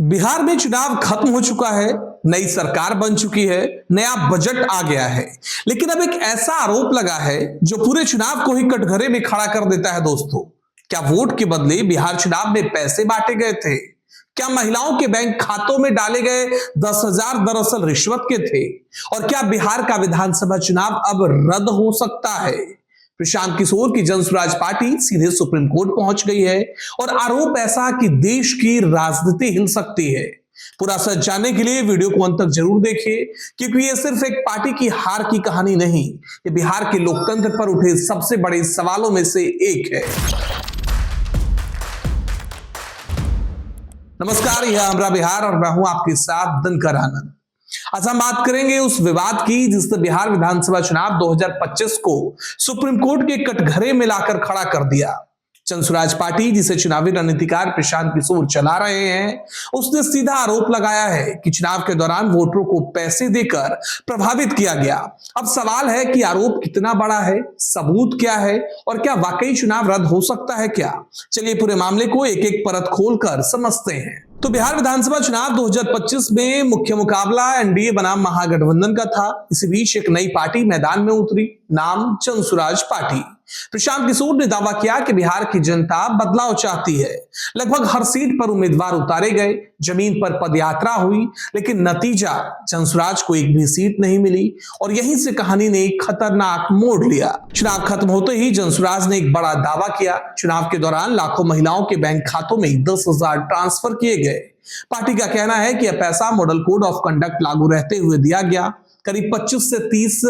बिहार में चुनाव खत्म हो चुका है, नई सरकार बन चुकी है, नया बजट आ गया है। लेकिन अब एक ऐसा आरोप लगा है जो पूरे चुनाव को ही कटघरे में खड़ा कर देता है। दोस्तों, क्या वोट के बदले बिहार चुनाव में पैसे बांटे गए थे? क्या महिलाओं के बैंक खातों में डाले गए 10,000 दरअसल रिश्वत के थे? और क्या बिहार का विधानसभा चुनाव अब रद्द हो सकता है? प्रशांत किशोर की जनसुराज पार्टी सीधे सुप्रीम कोर्ट पहुंच गई है और आरोप ऐसा कि देश की राजनीति हिल सकती है। पूरा सच जानने के लिए वीडियो को अंत तक जरूर देखिए, क्योंकि ये सिर्फ एक पार्टी की हार की कहानी नहीं, ये बिहार के लोकतंत्र पर उठे सबसे बड़े सवालों में से एक है। नमस्कार, यह हमरा बिहार और मैं हूं आपके साथ दिनकर आनंद। आज हम बात करेंगे उस विवाद की जिसने बिहार विधानसभा चुनाव 2025 को सुप्रीम कोर्ट के कटघरे में लाकर खड़ा कर दिया। जनसुराज पार्टी, जिसे चुनावी रणनीतिकार प्रशांत किशोर चला रहे हैं, उसने सीधा आरोप लगाया है कि चुनाव के दौरान वोटरों को पैसे देकर प्रभावित किया गया। अब सवाल है कि आरोप कितना बड़ा है, सबूत क्या है और क्या वाकई चुनाव रद्द हो सकता है क्या? चलिए पूरे मामले को एक एक परत खोलकर समझते हैं। तो बिहार विधानसभा चुनाव 2025 में मुख्य मुकाबला एनडीए बनाम महागठबंधन का था। इसी बीच एक नई पार्टी मैदान में उतरी, नाम जनसुराज पार्टी। प्रशांत किशोर ने दावा किया कि बिहार की जनता बदलाव चाहती है। लगभग हर सीट पर उम्मीदवार उतारे गए, जमीन पर पदयात्रा हुई, लेकिन नतीजा जनसुराज को एक भी सीट नहीं मिली और यहीं से कहानी ने एक खतरनाक मोड़ लिया। चुनाव खत्म होते ही जनसुराज ने एक बड़ा दावा किया। चुनाव के दौरान लाखों महिलाओं के बैंक खातों में 10,000 ट्रांसफर किए गए। पार्टी का कहना है कि यह पैसा मॉडल कोड ऑफ कंडक्ट लागू रहते हुए दिया गया। करीब 25 से 30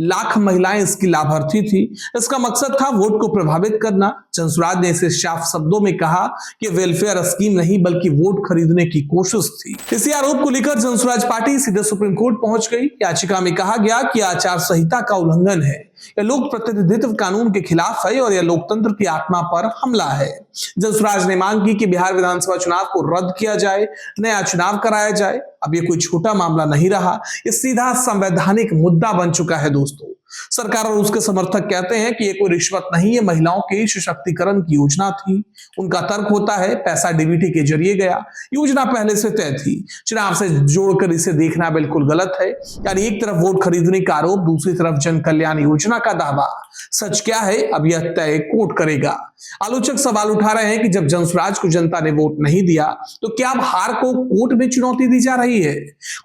लाख महिलाएं इसकी लाभार्थी थी। इसका मकसद था वोट को प्रभावित करना। जनसुराज ने इसे साफ शब्दों में कहा कि वेलफेयर स्कीम नहीं बल्कि वोट खरीदने की कोशिश थी। इसी आरोप को लेकर जनसुराज पार्टी सीधे सुप्रीम कोर्ट पहुंच गई। याचिका में कहा गया कि आचार संहिता का उल्लंघन है, यह लोक प्रतिनिधित्व कानून के खिलाफ है और यह लोकतंत्र की आत्मा पर हमला है। जनसुराज ने मांग की कि बिहार विधानसभा चुनाव को रद्द किया जाए, नया चुनाव कराया जाए। अब ये कोई छोटा मामला नहीं रहा, ये सीधा संवैधानिक मुद्दा बन चुका है। दोस्तों, सरकार और उसके समर्थक कहते हैं कि ये कोई रिश्वत नहीं, ये महिलाओं के सशक्तिकरण की योजना थी। उनका तर्क होता है पैसा डीबीटी के जरिए गया, योजना पहले से तय थी। चुनाव से जोड़कर इसे देखना बिल्कुल गलत है। यानी एक तरफ वोट खरीदने का आरोप, दूसरी तरफ जन कल्याण योजना का दावा। सच क्या है अब यह तय कोर्ट करेगा। आलोचक सवाल उठा रहे हैं कि जब जनसुराज को जनता ने वोट नहीं दिया तो क्या अब हार को कोर्ट में चुनौती दी जा रही है?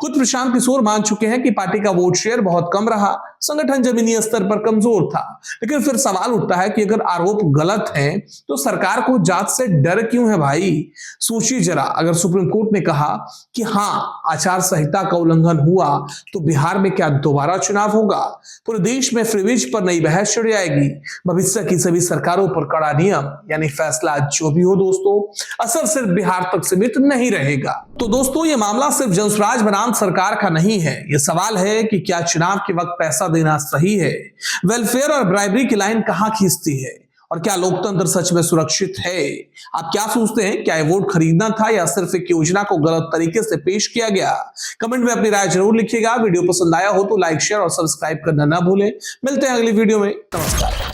खुद प्रशांत किशोर मान चुके हैं कि पार्टी का वोट शेयर बहुत कम रहा, संगठन जमीनी स्तर पर कमजोर था। लेकिन फिर सवाल उठता है कि अगर आरोप गलत हैं तो सरकार को जांच से डर क्यों है भाई? सोचिए जरा, अगर सुप्रीम कोर्ट ने कहा कि हाँ आचार संहिता का उल्लंघन हुआ तो बिहार में क्या दोबारा चुनाव होगा? पूरे देश में फ्रीवेज पर नई बहस छिड़ जाएगी। भविष्य की सभी सरकारों पर कड़ा नियम, यानी फैसला जो भी हो दोस्तों, असर सिर्फ बिहार तक सीमित नहीं रहेगा। तो दोस्तों, ये मामला सिर्फ जनसुराज बनाम सरकार का नहीं है। ये सवाल है कि क्या चुनाव के वक्त पैसा देना सही है? वेलफेयर और ब्राइबरी की लाइन कहां खींचती है? और क्या लोकतंत्र सच में सुरक्षित है? आप क्या सोचते हैं? क्या ये वोट खरीदना था या सिर्फ एक योजना को गलत तरीके से पेश किया गया? कमेंट में अपनी राय जरूर लिखिएगा। वीडियो पसंद आया हो तो लाइक, शेयर और सब्सक्राइब करना ना भूलें। मिलते हैं अगली वीडियो में। नमस्कार।